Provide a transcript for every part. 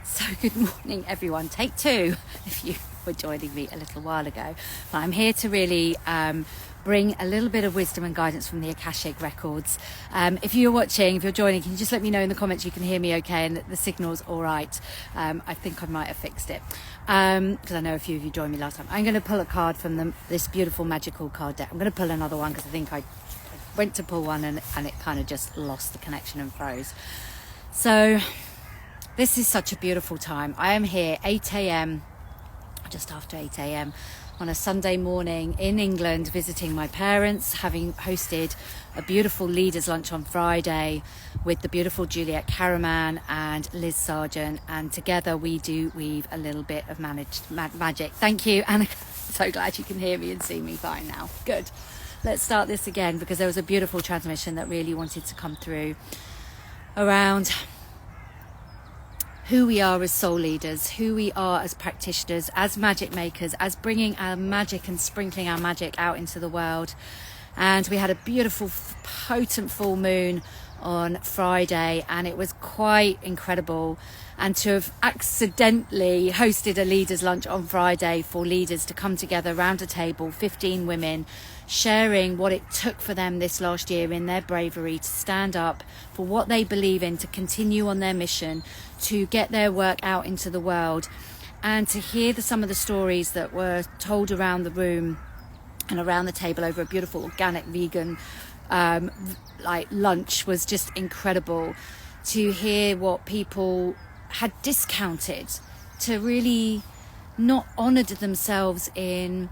So good morning everyone, take two if you were joining me a little while ago. But I'm here to really bring a little bit of wisdom and guidance from the Akashic Records. If you're watching, if you're joining, can you just let me know in the comments you can hear me okay and that the signal's all right? I think I might have fixed it because I know a few of you joined me last time. I'm going to pull a card from this beautiful magical card deck. I'm going to pull another one because I think I went to pull one and it kind of just lost the connection and froze. So this is such a beautiful time. I am here 8 a.m, just after 8 a.m, on a Sunday morning in England, visiting my parents, having hosted a beautiful leaders lunch on Friday with the beautiful Juliet Caraman and Liz Sargent, and together we do weave a little bit of magic. Thank you, Anna. So glad you can hear me and see me fine now. Good. Let's start this again because there was a beautiful transmission that really wanted to come through around who we are as soul leaders, who we are as practitioners, as magic makers, as bringing our magic and sprinkling our magic out into the world. And we had a beautiful, potent full moon on Friday, and it was quite incredible. And to have accidentally hosted a leaders lunch on Friday for leaders to come together around a table, 15 women, sharing what it took for them this last year in their bravery to stand up for what they believe in, to continue on their mission, to get their work out into the world, and to hear some of the stories that were told around the room and around the table over a beautiful organic vegan lunch was just incredible. To hear what people had discounted, to really not honoured themselves in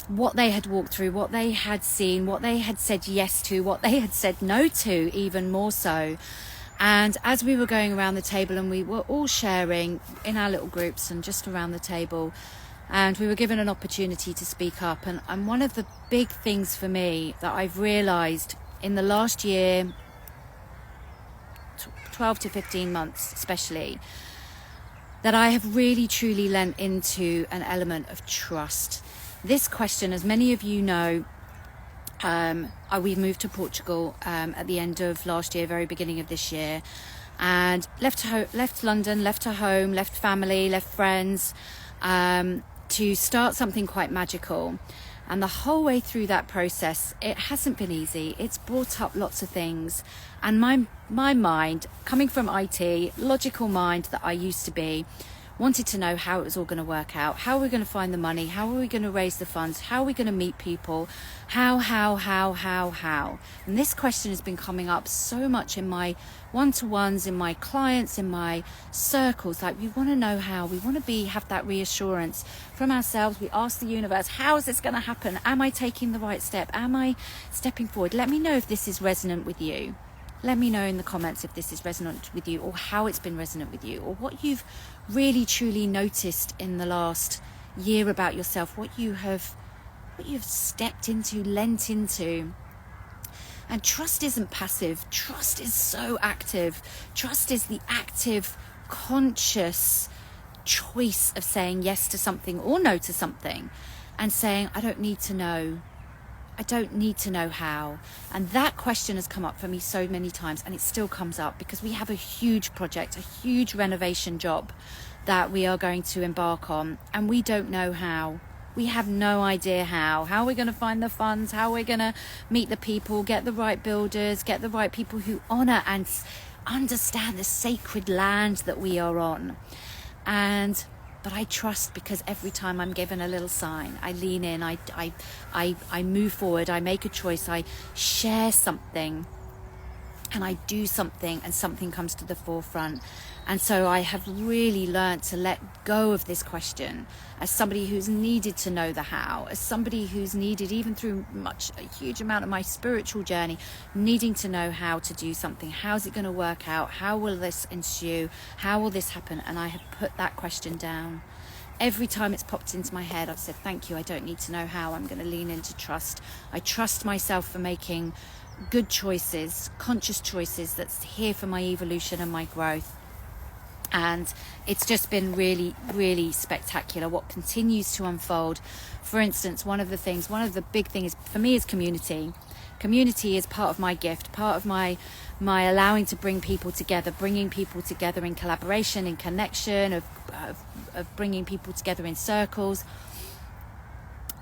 what they had walked through, what they had seen, what they had said yes to, what they had said no to, even more so. And as we were going around the table and we were all sharing in our little groups and just around the table, and we were given an opportunity to speak up, and one of the big things for me that I've realised in the last year, 12 to 15 months especially, that I have really truly lent into an element of trust. This question, as many of you know, we moved to Portugal at the end of last year, very beginning of this year, and left London, left her home, left family, left friends, to start something quite magical. And the whole way through that process, it hasn't been easy. It's brought up lots of things, and my mind, coming from IT, logical mind that I used to be, wanted to know how it was all going to work out. How are we going to find the money? How are we going to raise the funds? How are we going to meet people? How? And this question has been coming up so much in my one-to-ones, in my clients, in my circles. Like, we want to know how. We want to have that reassurance from ourselves. We ask the universe, how is this going to happen? Am I taking the right step? Am I stepping forward? Let me know if this is resonant with you. Let me know in the comments if this is resonant with you, or how it's been resonant with you, or what you've really truly noticed in the last year about yourself, what you've stepped into, lent into. And trust isn't passive. Trust is so active. Trust is the active, conscious choice of saying yes to something or no to something, and saying, I don't need to know. I don't need to know how. And that question has come up for me so many times, and it still comes up because we have a huge project, a huge renovation job that we are going to embark on, and we don't know how. We have no idea how we're going to find the funds, how we're going to meet the people, get the right builders, get the right people who honour and understand the sacred land that we are on. But I trust, because every time I'm given a little sign, I lean in, I move forward, I make a choice, I share something, and I do something, and something comes to the forefront. And so I have really learned to let go of this question as somebody who's needed to know the how, as somebody who's needed, even through a huge amount of my spiritual journey, needing to know how to do something. How's it going to work out? How will this ensue? How will this happen? And I have put that question down. Every time it's popped into my head, I've said, thank you, I don't need to know how. I'm going to lean into trust. I trust myself for making good choices, conscious choices that's here for my evolution and my growth. And it's just been really, really spectacular what continues to unfold. For instance, one of the big things for me is community. Community is part of my gift, part of my allowing to bring people together, bringing people together in collaboration, in connection, of bringing people together in circles.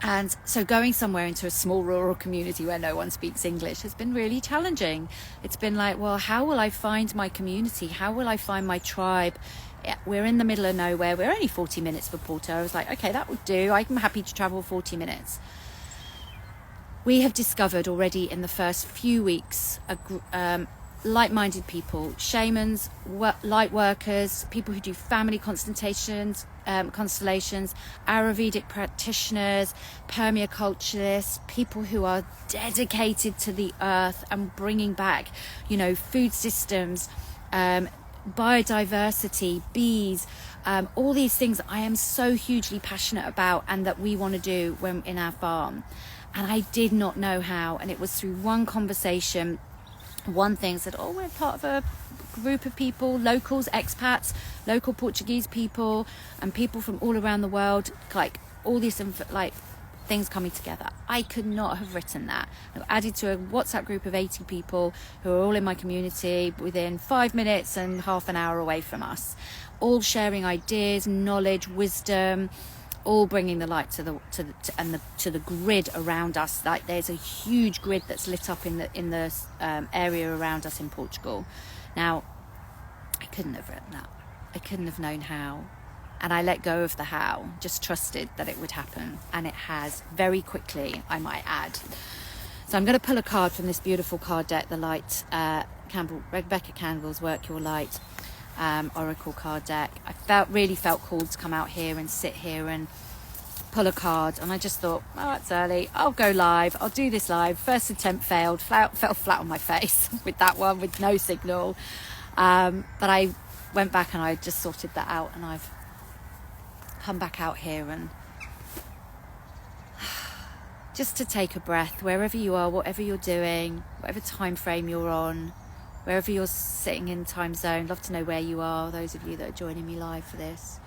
And so going somewhere into a small rural community where no one speaks English has been really challenging. It's been like, well, how will I find my community? How will I find my tribe? We're in the middle of nowhere. We're only 40 minutes for Porto. I was like, okay, that would do. I'm happy to travel 40 minutes. We have discovered already in the first few weeks like-minded people, shamans, light workers, people who do family constellations, Ayurvedic practitioners, permaculturists, people who are dedicated to the earth and bringing back, food systems, biodiversity, bees, all these things I am so hugely passionate about and that we want to do when in our farm. And I did not know how, and it was through one conversation. One thing said, oh, we're part of a group of people, locals, expats, local Portuguese people, and people from all around the world, like all these things coming together. I could not have written that. I added to a WhatsApp group of 80 people who are all in my community within 5 minutes and half an hour away from us, all sharing ideas, knowledge, wisdom, all bringing the light to the grid around us. Like there's a huge grid that's lit up in the area around us in Portugal. Now, I couldn't have written that. I couldn't have known how, and I let go of the how. Just trusted that it would happen, and it has very quickly, I might add. So I'm going to pull a card from this beautiful card deck, the Light Rebecca Campbell's Work Your Light. Oracle card deck. I really felt called to come out here and sit here and pull a card, and I just thought, oh, it's early, I'll go live, I'll do this live. First attempt fell flat on my face with that one, with no signal, but I went back and I just sorted that out, and I've come back out here and just to take a breath wherever you are, whatever you're doing, whatever time frame you're on, wherever you're sitting in time zone. Love to know where you are, those of you that are joining me live for this.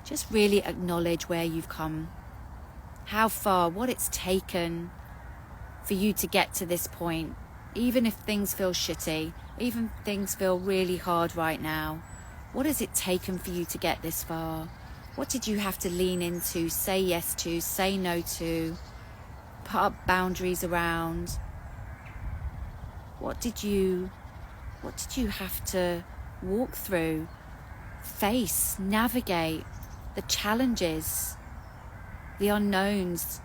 Just really acknowledge where you've come, how far, what it's taken for you to get to this point. Even if things feel shitty, even if things feel really hard right now, what has it taken for you to get this far? What did you have to lean into, say yes to, say no to, put up boundaries around? What did you have to walk through, face, navigate, the challenges, the unknowns?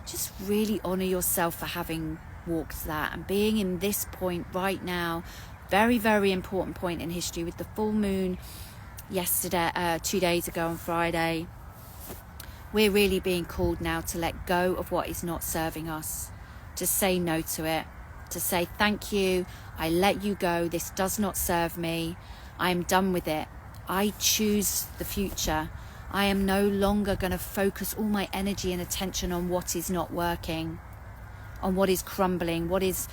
Just really honor yourself for having walked that and being in this point right now. Very, very important point in history with the full moon yesterday, 2 days ago on Friday. We're really being called now to let go of what is not serving us, to say no to it, to say thank you, I let you go, this does not serve me, I am done with it, I choose the future. I am no longer going to focus all my energy and attention on what is not working, on what is crumbling, what is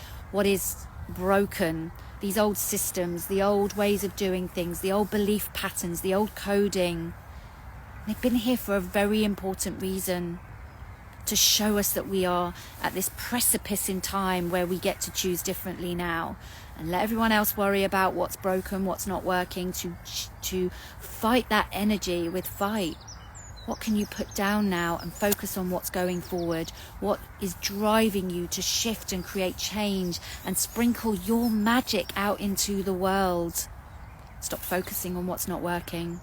broken, these old systems, the old ways of doing things, the old belief patterns, the old coding. They've been here for a very important reason, to show us that we are at this precipice in time where we get to choose differently now, and let everyone else worry about what's broken, what's not working, to fight that energy with fight. What can you put down now and focus on what's going forward? What is driving you to shift and create change and sprinkle your magic out into the world? Stop focusing on what's not working.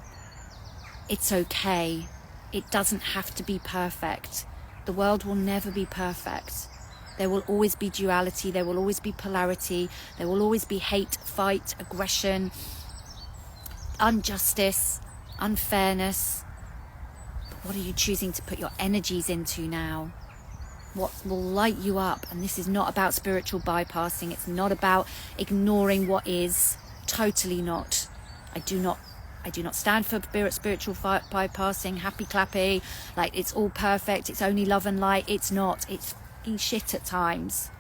It's okay. It doesn't have to be perfect. The world will never be perfect. There will always be duality. There will always be polarity. There will always be hate, fight, aggression, injustice, unfairness. But what are you choosing to put your energies into now? What will light you up? And this is not about spiritual bypassing. It's not about ignoring what is. Totally not. I do not stand for spiritual bypassing, happy clappy, like it's all perfect, it's only love and light. It's not. It's fucking shit at times.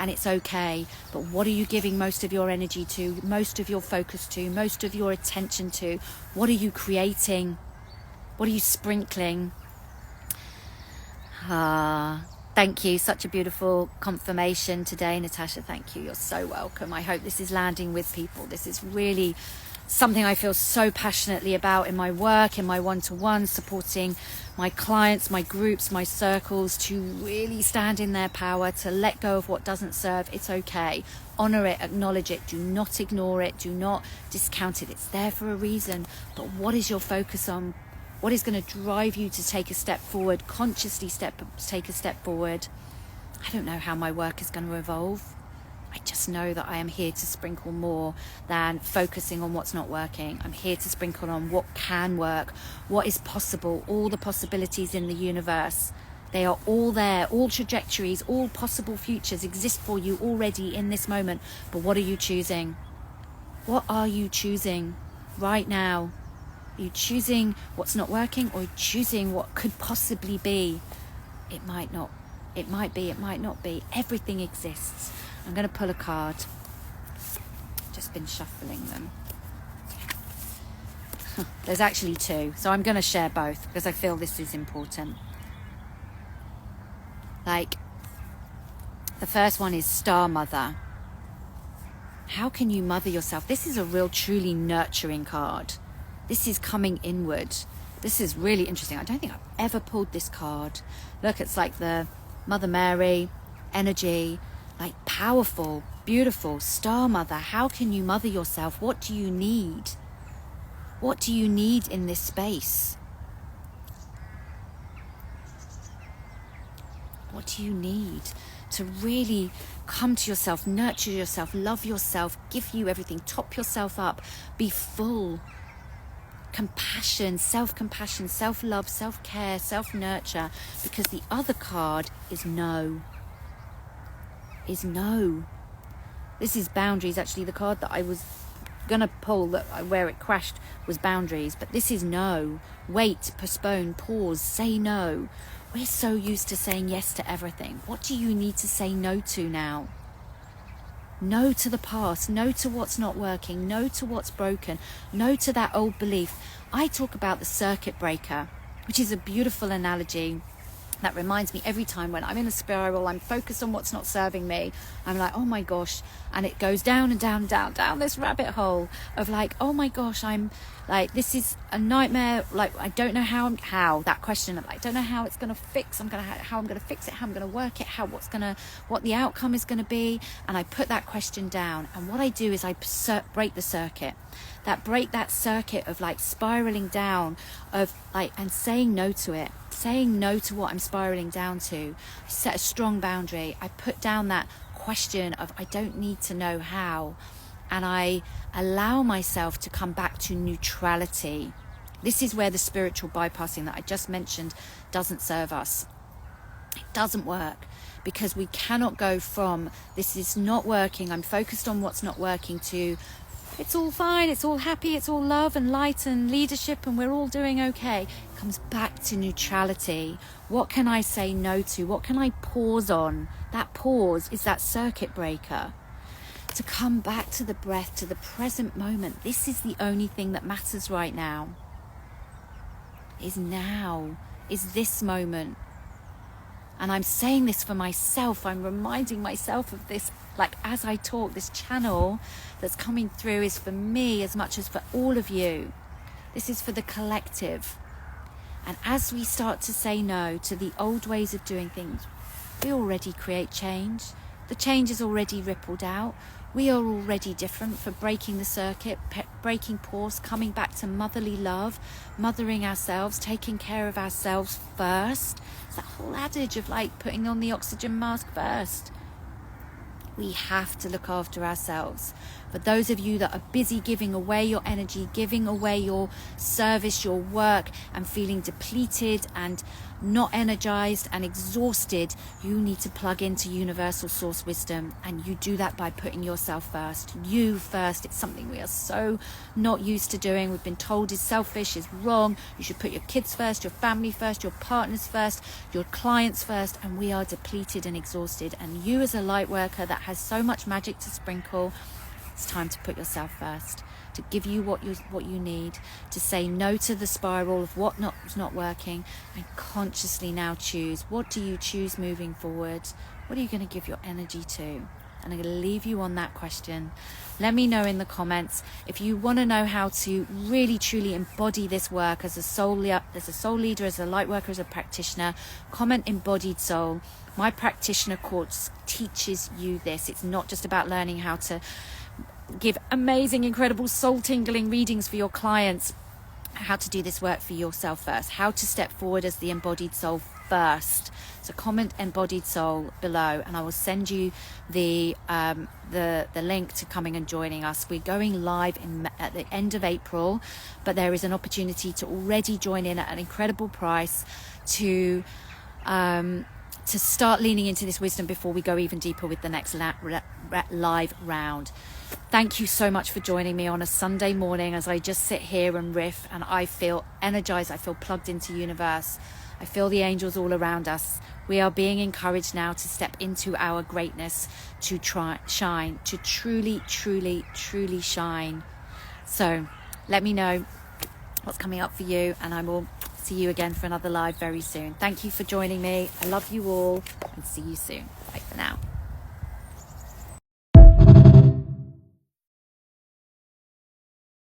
and it's okay. But what are you giving most of your energy to, most of your focus to, most of your attention to? What are you creating? What are you sprinkling? Thank you. Such a beautiful confirmation today, Natasha. Thank you. You're so welcome. I hope this is landing with people. This is really something I feel so passionately about in my work, in my one-to-one, supporting my clients, my groups, my circles, to really stand in their power, to let go of what doesn't serve. It's okay. Honor it, acknowledge it. Do not ignore it. Do not discount it. It's there for a reason. But what is your focus on? What is going to drive you to take a step forward, consciously take a step forward? I don't know how my work is going to evolve. I just know that I am here to sprinkle more than focusing on what's not working. I'm here to sprinkle on what can work, what is possible, all the possibilities in the universe. They are all there, all trajectories, all possible futures exist for you already in this moment. But what are you choosing? What are you choosing right now? Are you choosing what's not working, or choosing what could possibly be? It might not. It might be, it might not be. Everything exists. I'm going to pull a card. Just been shuffling them. There's actually two, so I'm going to share both because I feel this is important. Like, the first one is Star Mother. How can you mother yourself? This is a real, truly nurturing card. This is coming inward. This is really interesting. I don't think I've ever pulled this card. Look, it's like the Mother Mary energy, like powerful, beautiful Star Mother. How can you mother yourself? What do you need? What do you need in this space? What do you need to really come to yourself, nurture yourself, love yourself, give you everything, top yourself up, be full? Compassion, self-compassion, self-love, self-care, self-nurture, because the other card is no. Is no. This is boundaries. Actually, the card that I was gonna pull, where it crashed, was boundaries, but this is no. Wait, postpone, pause, say no. We're so used to saying yes to everything. What do you need to say no to now? No to the past, no to what's not working, no to what's broken, no to that old belief. I talk about the circuit breaker, which is a beautiful analogy that reminds me every time when I'm in a spiral, I'm focused on what's not serving me. I'm like, oh my gosh. And it goes down and down, down this rabbit hole of like, oh my gosh, I'm like, this is a nightmare. Like, I don't know how that question of, I don't know how it's going to fix. How I'm going to fix it, how I'm going to work it, what the outcome is going to be. And I put that question down. And what I do is I break the circuit. Break that circuit of like spiraling down, of like, and saying no to it, saying no to what I'm spiraling down to. I set a strong boundary. I put down that question of, I don't need to know how, and I allow myself to come back to neutrality. This is where the spiritual bypassing that I just mentioned doesn't serve us. It doesn't work, because we cannot go from this is not working, I'm focused on what's not working, to it's all fine, it's all happy, it's all love and light and leadership, and we're all doing okay. It comes back to neutrality. What can I say no to? What can I pause on? That pause is that circuit breaker. To come back to the breath, to the present moment. This is the only thing that matters right now. Is now. Is this moment. And I'm saying this for myself. I'm reminding myself of this, like as I talk, this channel that's coming through is for me as much as for all of you. This is for the collective. And as we start to say no to the old ways of doing things, we already create change. The change is already rippled out. We are already different for breaking the circuit, breaking pause, coming back to motherly love, mothering ourselves, taking care of ourselves first. It's that whole adage of like putting on the oxygen mask first. We have to look after ourselves For those of you that are busy giving away your energy, giving away your service, your work, and feeling depleted and not energized and exhausted, you need to plug into universal source wisdom, and you do that by putting yourself first. You first. It's something we are so not used to doing. We've been told is selfish, is wrong. You should put your kids first, your family first, your partners first, your clients first, and we are depleted and exhausted. And you, as a light worker that has so much magic to sprinkle, it's time to put yourself first, to give you what you need, to say no to the spiral of what's not working, and consciously now choose. What do you choose moving forward? What are you going to give your energy to? And I'm going to leave you on that question. Let me know in the comments if you want to know how to really truly embody this work as a soul leader, as a light worker, as a practitioner. Comment Embodied Soul. My practitioner course teaches you this. It's not just about learning how to give amazing, incredible, soul-tingling readings for your clients, how to do this work for yourself first, how to step forward as the embodied soul first. So comment Embodied Soul below, and I will send you the link to coming and joining us. We're going live at the end of April, but there is an opportunity to already join in at an incredible price to start leaning into this wisdom before we go even deeper with the next live round. Thank you so much for joining me on a Sunday morning as I just sit here and riff, and I feel energized. I feel plugged into universe. I feel the angels all around us. We are being encouraged now to step into our greatness, to shine, to truly, truly, truly shine. So let me know what's coming up for you, and I will see you again for another live very soon. Thank you for joining me. I love you all, and see you soon. Bye for now.